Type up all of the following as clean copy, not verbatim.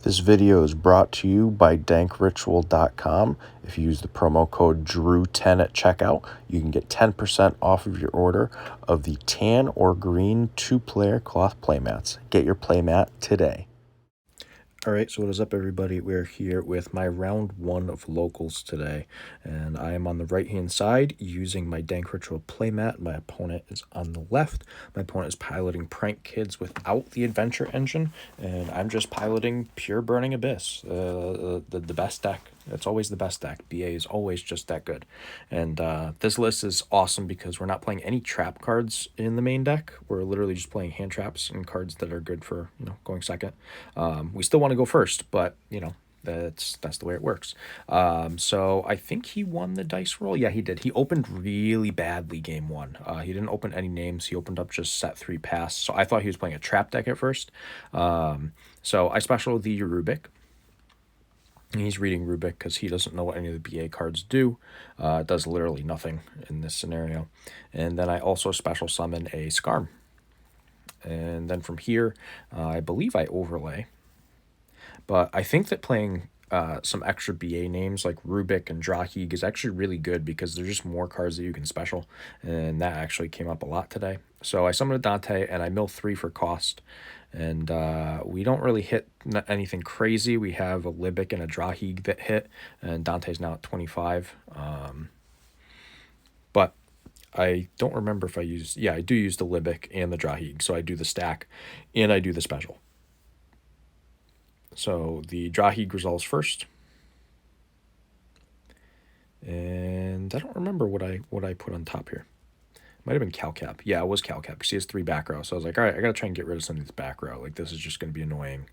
This video is brought to you by dankritual.com. If you use the promo code DREW10 at checkout, you can get 10% off of your order of the tan or green 2-player cloth playmats. Get your playmat today. All right, so what is up, everybody? We're here with my round one of locals today, and I am on the right-hand side using my Dank Ritual playmat. My opponent is on the left. My opponent is piloting Prank Kids without the Adventure Engine, and I'm just piloting pure Burning Abyss, the best deck. It's always the best deck. BA is always just that good. And this list is awesome because we're not playing any trap cards in the main deck. We're literally just playing hand traps and cards that are good for, going second. We still want to go first, but, that's the way it works. So I think he won the dice roll. Yeah, he did. He opened really badly game one. He didn't open any names. He opened up just set 3 pass. So I thought he was playing a trap deck at first. So I special the Rubik. He's reading Rubik because he doesn't know what any of the BA cards do. It does literally nothing in this scenario. And then I also special summon a Skarm. And then from here, I believe I overlay. But I think that playing some extra BA names like Rubik and Drahig is actually really good because there's just more cards that you can special. And that actually came up a lot today. So I summoned a Dante and I mill 3 for cost. And we don't really hit anything crazy. We have a Libic and a Drahig that hit, and Dante's now at 25. But I don't remember if I used... Yeah, I do use the Libic and the Drahig, so I do the stack, and I do the special. So the Drahig resolves first. And I don't remember what I put on top here. Might have been Calcap. Yeah, it was Calcap because he has 3 back row. So I was like, all right, I got to try and get rid of some of these back row. Like, this is just going to be annoying.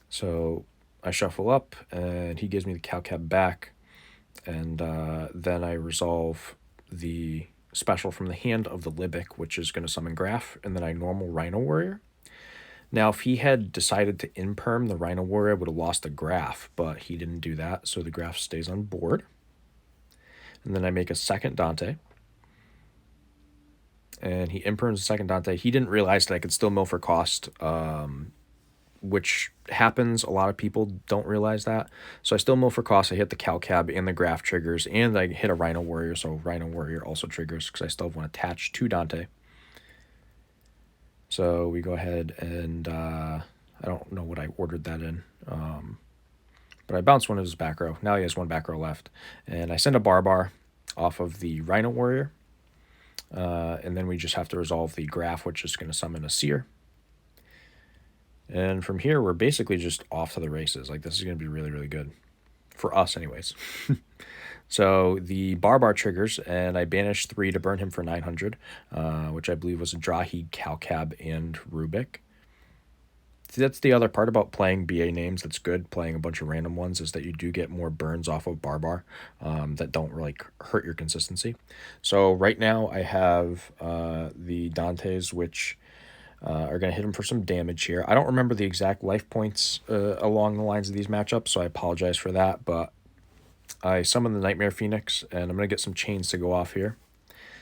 So I shuffle up, and he gives me the Calcap back. And then I resolve the special from the hand of the Libic, which is going to summon Graph. And then I normal Rhino Warrior. Now, if he had decided to imperm the Rhino Warrior, I would have lost the Graph. But he didn't do that, so the Graph stays on board. And then I make a second Dante. And he imperms the second Dante. He didn't realize that I could still mill for cost, which happens. A lot of people don't realize that. So I still mill for cost. I hit the Calcab and the Graph triggers. And I hit a Rhino Warrior, so Rhino Warrior also triggers because I still have one attached to Dante. So we go ahead and I don't know what I ordered that in. But I bounced one of his back row. Now he has 1 back row left. And I send a Barbar off of the Rhino Warrior. And then we just have to resolve the Graph, which is going to summon a Seer. And from here, we're basically just off to the races. Like, this is going to be really, really good. For us, anyways. So the Barbar triggers, and I banish 3 to burn him for 900, which I believe was a Drahig, Calcab, and Rubik. That's the other part about playing BA names that's good, playing a bunch of random ones, is that you do get more burns off of Barbar that don't really hurt your consistency. So right now I have the Dantes, which are going to hit him for some damage here. I don't remember the exact life points along the lines of these matchups, so I apologize for that, but I summon the Nightmare Phoenix, and I'm going to get some chains to go off here.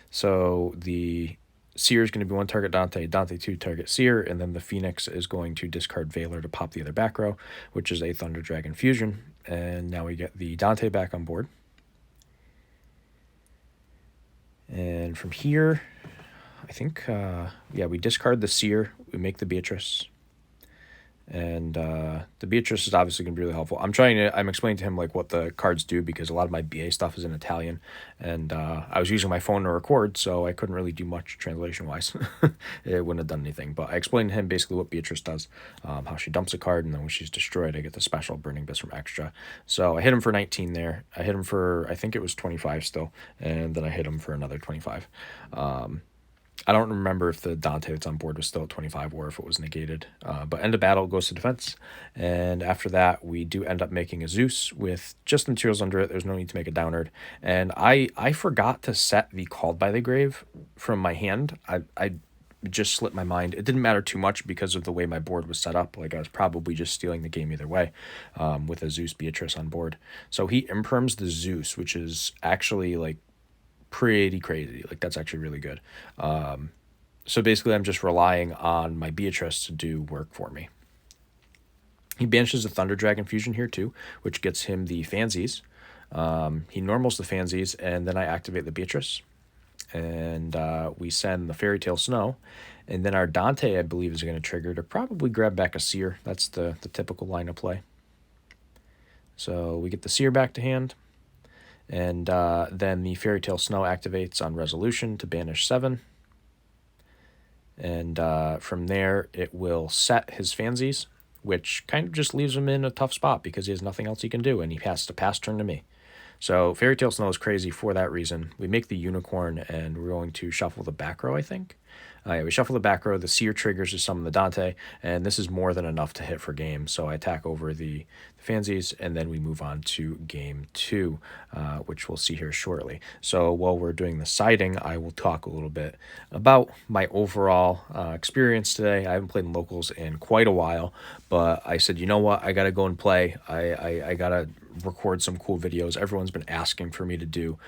So the Seer is going to be 1 target Dante, Dante 2 target Seer, and then the Phoenix is going to discard Veiler to pop the other back row, which is a Thunder Dragon Fusion. And now we get the Dante back on board. And from here, I think, we discard the Seer, we make the Beatrice. And the Beatrice is obviously going to be really helpful. I'm explaining to him like what the cards do because a lot of my BA stuff is in Italian, and I was using my phone to record, so I couldn't really do much translation-wise. It wouldn't have done anything, but I explained to him basically what Beatrice does, how she dumps a card, and then when she's destroyed, I get the special Burning Abyss from extra. So I hit him for 19 there. I hit him for, I think it was 25 still, and then I hit him for another 25. I don't remember if the Dante that's on board was still at 25 or if it was negated. But end of battle goes to defense. And after that, we do end up making a Zeus with just the materials under it. There's no need to make a Downerd. And I forgot to set the Called by the Grave from my hand. I just slipped my mind. It didn't matter too much because of the way my board was set up. Like, I was probably just stealing the game either way with a Zeus Beatrice on board. So he imperms the Zeus, which is actually, like, pretty crazy. Like, that's actually really good. So basically, I'm just relying on my Beatrice to do work for me. He banishes the Thunder Dragon Fusion here too, which gets him the Fansies. He normals the Fansies, and then I activate the Beatrice. And we send the Fairy Tale Snow. And then our Dante, I believe, is going to trigger to probably grab back a Seer. That's the typical line of play. So we get the Seer back to hand. And then the Fairy Tale Snow activates on Resolution to banish 7. And from there, it will set his Fansies, which kind of just leaves him in a tough spot because he has nothing else he can do, and he has to pass turn to me. So Fairy Tale Snow is crazy for that reason. We make the Unicorn, and we're going to shuffle the back row, I think. Yeah, we shuffle the back row. The Seer triggers to summon the Dante, and this is more than enough to hit for game. So I attack over the Fansies, and then we move on to game 2, which we'll see here shortly. So while we're doing the siding, I will talk a little bit about my overall experience today. I haven't played in locals in quite a while, but I said, you know what? I got to go and play. I got to record some cool videos. Everyone's been asking for me to do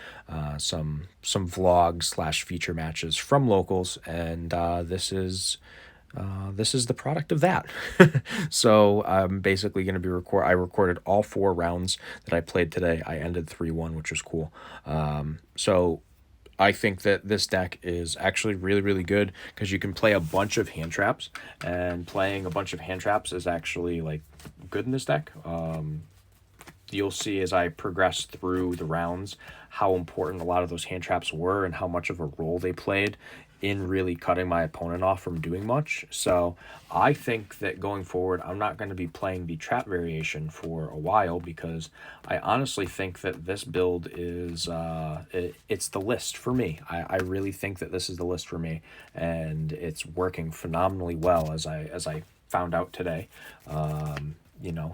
some vlogs / feature matches from locals, and this is the product of that. So I'm basically going to be I recorded all 4 rounds that I played today. I ended 3-1, which was cool. So I think that this deck is actually really, really good because you can play a bunch of hand traps, and playing a bunch of hand traps is actually like good in this deck. You'll see as I progress through the rounds how important a lot of those hand traps were and how much of a role they played in really cutting my opponent off from doing much. So I think that going forward, I'm not going to be playing the trap variation for a while because I honestly think that this build is it's the list for me. I really think that this is the list for me, and it's working phenomenally well as I found out today.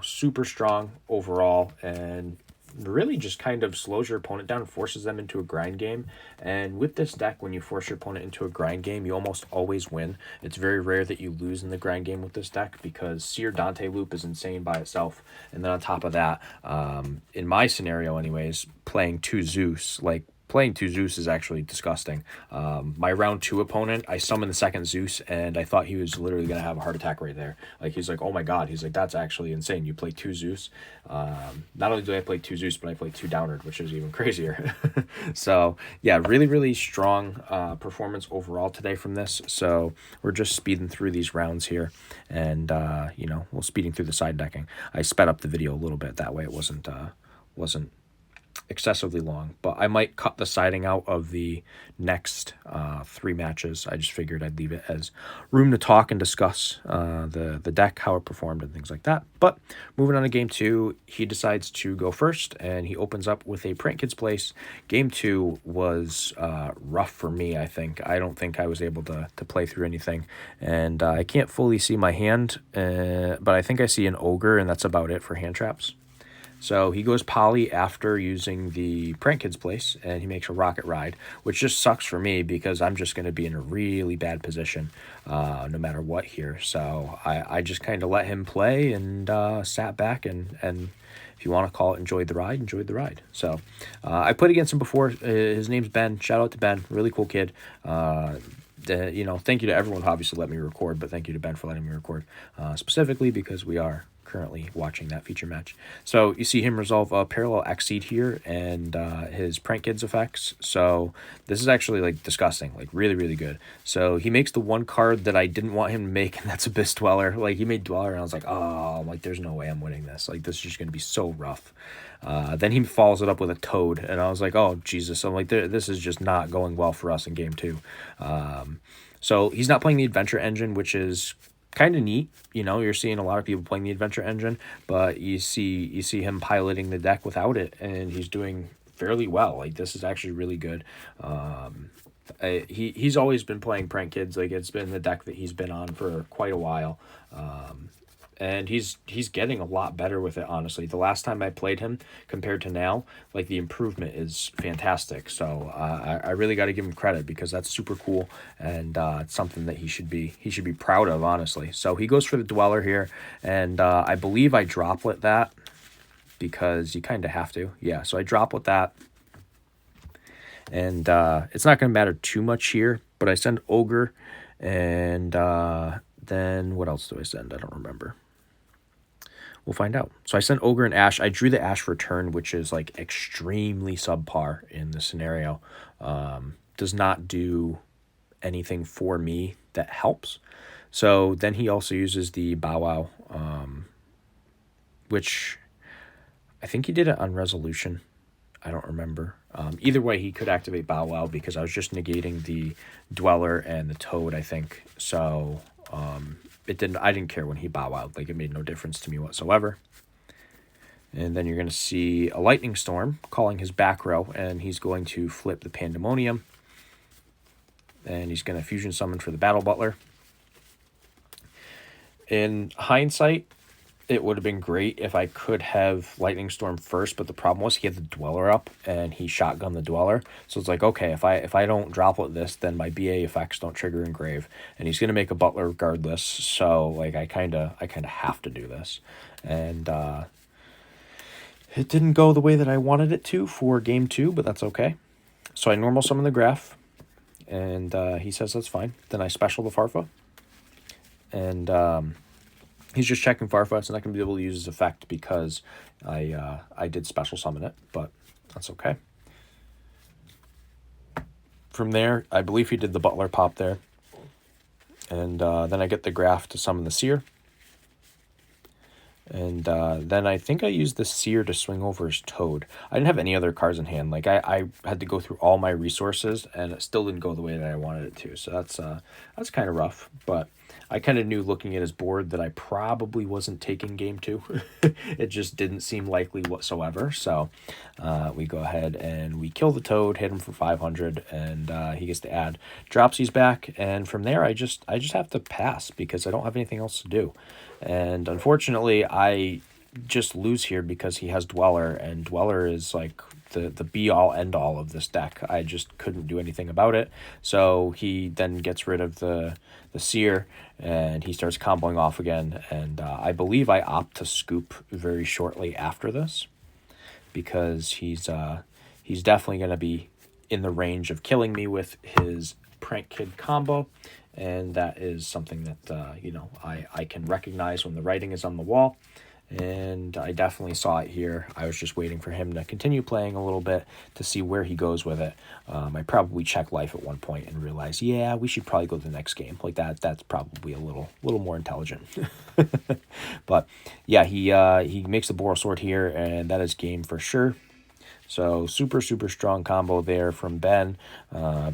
Super strong overall, and really just kind of slows your opponent down and forces them into a grind game. And with this deck, when you force your opponent into a grind game, you almost always win. It's very rare that you lose in the grind game with this deck because Seer Dante loop is insane by itself. And then on top of that, in my scenario anyways, playing 2 Zeus, playing 2 Zeus is actually disgusting. My round 2 opponent, I summoned the second Zeus, and I thought he was literally going to have a heart attack right there. He's like, oh my god. He's like, that's actually insane. You play 2 Zeus. Not only do I play 2 Zeus, but I play 2 Downard, which is even crazier. So, yeah, really, really strong performance overall today from this. So we're just speeding through these rounds here, and, we're speeding through the side decking. I sped up the video a little bit. That way it wasn't excessively long, but I might cut the siding out of the next 3 matches. I just figured I'd leave it as room to talk and discuss the deck, how it performed, and things like that. But moving on to game 2, he decides to go first, and he opens up with a Prank Kids Place. Game 2 was rough for me, I think. I don't think I was able to play through anything, and I can't fully see my hand, but I think I see an Ogre, and that's about it for hand traps. So he goes Poly after using the Prank Kids Place, and he makes a Rocket Ride, which just sucks for me because I'm just going to be in a really bad position no matter what here. So I just kind of let him play and sat back and if you want to call it enjoyed the ride. So I played against him before. His name's Ben. Shout out to Ben. Really cool kid. Thank you to everyone who obviously let me record, but thank you to Ben for letting me record specifically because we are currently watching that feature match. So you see him resolve a Parallel Exceed here and his Prank Kids effects. So this is actually disgusting, really, really good. So he makes the one card that I didn't want him to make, and that's Abyss Dweller. He made Dweller, and I was like, oh, there's no way I'm winning this. This is just going to be so rough. Then he follows it up with a Toad, and I was like, oh, Jesus. I'm like, this is just not going well for us in game 2. So he's not playing the Adventure Engine, which is kind of neat. You're seeing a lot of people playing the Adventure Engine, but you see him piloting the deck without it, and he's doing fairly well. This is actually really good. He's always been playing Prank Kids. It's been the deck that he's been on for quite a while. And he's getting a lot better with it, honestly. The last time I played him compared to now, the improvement is fantastic. So I really got to give him credit because that's super cool, and it's something that he should be proud of, honestly. So he goes for the Dweller here, and I believe I droplet that because you kind of have to. Yeah, so I droplet that, and it's not going to matter too much here, but I send Ogre. And then what else do I send? I don't remember. We'll find out. So I sent Ogre and Ash. I drew the Ash return, which is like extremely subpar in the scenario. Does not do anything for me that helps. So then he also uses the Bow Wow, which I think he did it on Resolution. I don't remember. Either way, he could activate Bow Wow because I was just negating the Dweller and the Toad, I think. So I didn't care when he Bow Wowed. Like, it made no difference to me whatsoever. And then you're going to see a Lightning Storm calling his back row, and he's going to flip the Pandemonium. And he's going to Fusion Summon for the Battle Butler. In hindsight, it would have been great if I could have Lightning Storm first, but the problem was he had the Dweller up and he shotgunned the Dweller. So it's like, okay, if I don't droplet this, then my BA effects don't trigger Engrave, and he's gonna make a Butler regardless. So like I kinda have to do this, and it didn't go the way that I wanted it to for game 2, but that's okay. So I normal summon the Graph, and he says that's fine. Then I special the Farfa, and he's just checking Farfa. It's not going to be able to use his effect because I did special summon it, but that's okay. From there, I believe he did the Butler pop there. And then I get the Graph to summon the Seer. And then I think I used the Seer to swing over his Toad. I didn't have any other cards in hand. Like I had to go through all my resources, and it still didn't go the way that I wanted it to. So that's kind of rough. But I kind of knew looking at his board that I probably wasn't taking game 2. It just didn't seem likely whatsoever. So we go ahead and we kill the Toad, hit him for 500, and he gets to add Dropsy's back. And from there, I just have to pass because I don't have anything else to do. And unfortunately, I just lose here because he has Dweller, and Dweller is like the be-all, end-all of this deck. I just couldn't do anything about it. So he then gets rid of the Seer, and he starts comboing off again. And I believe I opt to scoop very shortly after this because he's definitely going to be in the range of killing me with his Prank Kid combo. And that is something that, I can recognize when the writing is on the wall. And I definitely saw it here. I was just waiting for him to continue playing a little bit to see where he goes with it. I probably checked life at one point and realized, yeah, we should probably go to the next game. Like that's probably a little more intelligent. But yeah, he makes the Boral Sword here, and that is game for sure. So super, super strong combo there from Ben,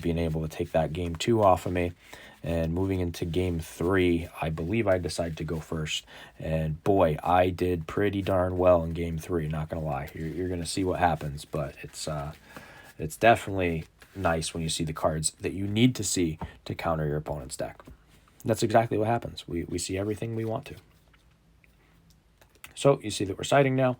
being able to take that game 2 off of me. And moving into game 3, I believe I decided to go first. And boy, I did pretty darn well in game 3, not going to lie. You're going to see what happens, but it's definitely nice when you see the cards that you need to see to counter your opponent's deck. That's exactly what happens. We see everything we want to. So you see that we're siding now.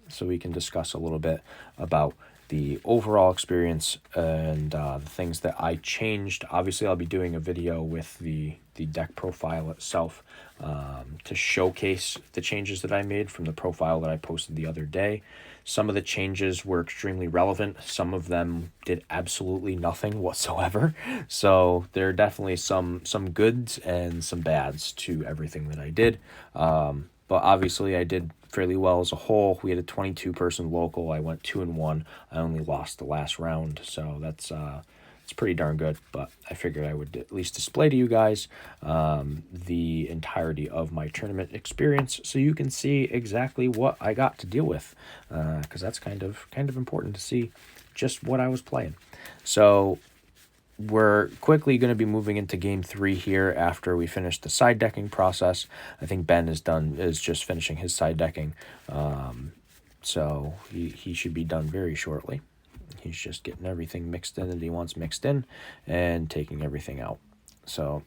So we can discuss a little bit about the overall experience and the things that I changed. Obviously, I'll be doing a video with the deck profile itself to showcase the changes that I made from the profile that I posted the other day. Some of the changes were extremely relevant. Some of them did absolutely nothing whatsoever. So there are definitely some goods and some bads to everything that I did. But obviously, I did fairly well as a whole. We had a 22-person local. I went 2-1. I only lost the last round, so that's it's pretty darn good. But I figured I would at least display to you guys the entirety of my tournament experience, so you can see exactly what I got to deal with, because that's kind of important to see just what I was playing. So we're quickly going to be moving into game 3 here after we finish the side decking process. I think Ben is just finishing his side decking. So he should be done very shortly. He's just getting everything mixed in that he wants mixed in and taking everything out. So,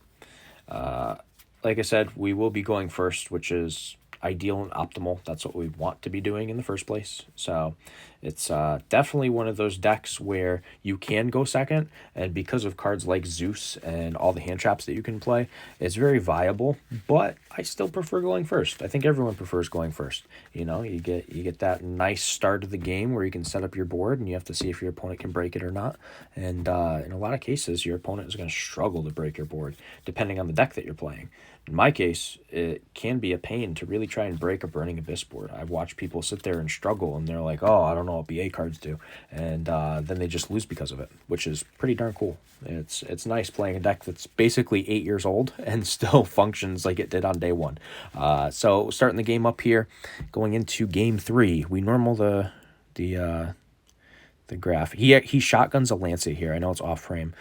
like I said, we will be going first, which is ideal and optimal. That's what we want to be doing in the first place. So it's definitely one of those decks where you can go second, and because of cards like Zeus and all the hand traps that you can play, it's very viable. But I still prefer going first. I think everyone prefers going first. You know, you get that nice start of the game where you can set up your board, and you have to see if your opponent can break it or not. And in a lot of cases, your opponent is going to struggle to break your board, depending on the deck that you're playing. In my case, it can be a pain to really try and break a Burning Abyss board. I've watched people sit there and struggle, and they're like, oh, I don't know what BA cards do. And then they just lose because of it, which is pretty darn cool. It's nice playing a deck that's basically 8 years old and still functions like it did on day one. So starting the game up here, going into game 3, we normal the graph. He shotguns a Lancea here. I know it's off frame.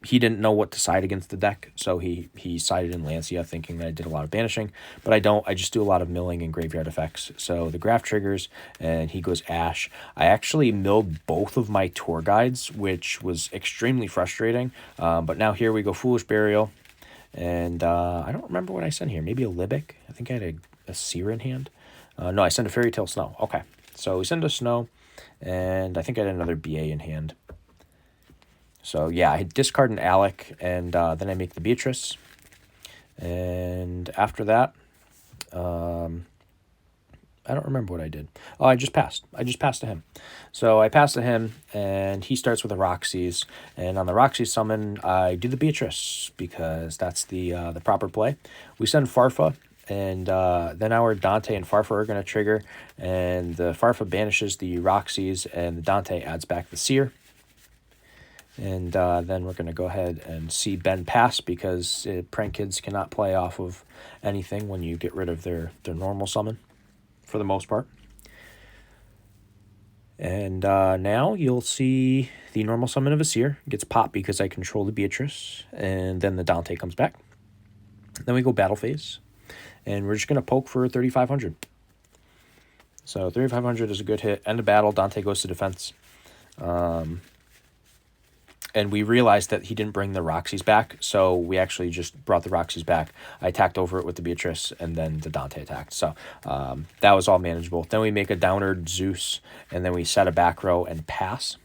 He didn't know what to side against the deck, so he sided in Lancea thinking that I did a lot of banishing, but I don't. I just do a lot of milling and graveyard effects. So the graph triggers, and he goes Ash. I actually milled both of my tour guides, which was extremely frustrating, but now here we go Foolish Burial, and I don't remember what I sent here. Maybe a Libic? I think I had a Seer in hand. No, I sent a Fairy Tale Snow. Okay, so we send a Snow, and I think I had another BA in hand. So yeah, I discard an Alec, and then I make the Beatrice. And after that, I don't remember what I did. Oh, I just passed. I just passed to him. So I passed to him, and he starts with the Roxy's. And on the Roxy summon, I do the Beatrice, because that's the proper play. We send Farfa, and then our Dante and Farfa are going to trigger, and the Farfa banishes the Roxy's, and the Dante adds back the Seer. And then we're going to go ahead and see Ben pass, because Prank Kids cannot play off of anything when you get rid of their normal summon, for the most part. And now you'll see the normal summon of a Seer gets popped because I control the Beatrice, and then the Dante comes back. Then we go battle phase, and we're just going to poke for 3,500. So 3,500 is a good hit. End of battle, Dante goes to defense. And we realized that he didn't bring the Roxy's back, so we actually just brought the Roxy's back. I attacked over it with the Beatrice, and then the Dante attacked. So that was all manageable. Then we make a Downward Zeus, and then we set a back row and pass.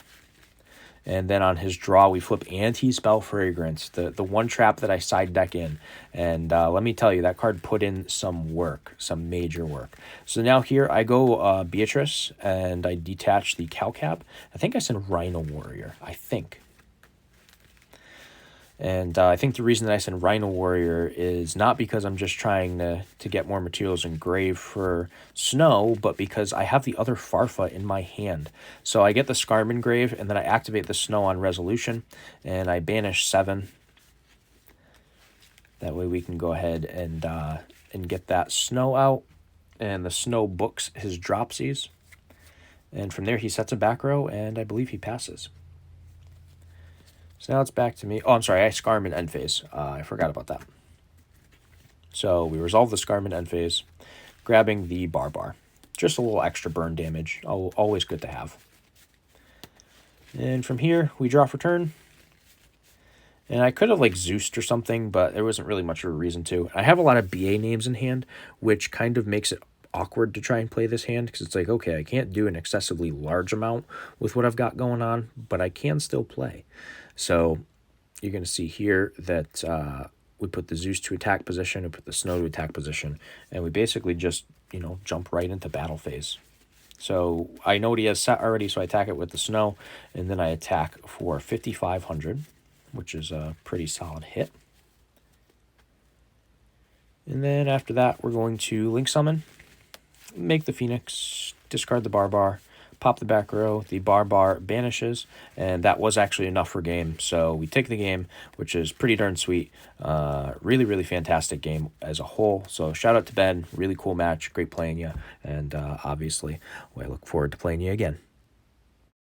And then on his draw, we flip Anti-Spell Fragrance, the one trap that I side deck in. And let me tell you, that card put in some work, some major work. So now here I go Beatrice, and I detach the Calcab. I think I sent Rhino Warrior, I think. And I think the reason that I send Rhino Warrior is not because I'm just trying to get more materials in Grave for Snow, but because I have the other Farfa in my hand. So I get the Scarman Grave, and then I activate the Snow on Resolution, and I banish 7. That way we can go ahead and get that Snow out, and the Snow books his Dropsies. And from there he sets a back row, and I believe he passes. So now it's back to me. Oh, I'm sorry. I Scarman end phase. I forgot about that. So we resolve the Scarman end phase, grabbing the Barbar. Just a little extra burn damage. Always good to have. And from here, we draw for turn. And I could have like Zeused or something, but there wasn't really much of a reason to. I have a lot of BA names in hand, which kind of makes it awkward to try and play this hand, because it's like, okay, I can't do an excessively large amount with what I've got going on, but I can still play. So you're going to see here that we put the Zeus to attack position, we put the Snow to attack position, and we basically just, jump right into battle phase. So I know what he has set already, so I attack it with the Snow, and then I attack for 5,500, which is a pretty solid hit. And then after that, we're going to Link Summon, make the Phoenix, discard the Barbar, pop the back row, the Barbar banishes, and that was actually enough for game. So we take the game, which is pretty darn sweet. Really, really fantastic game as a whole. So shout out to Ben. Really cool match. Great playing you. And obviously, I look forward to playing you again.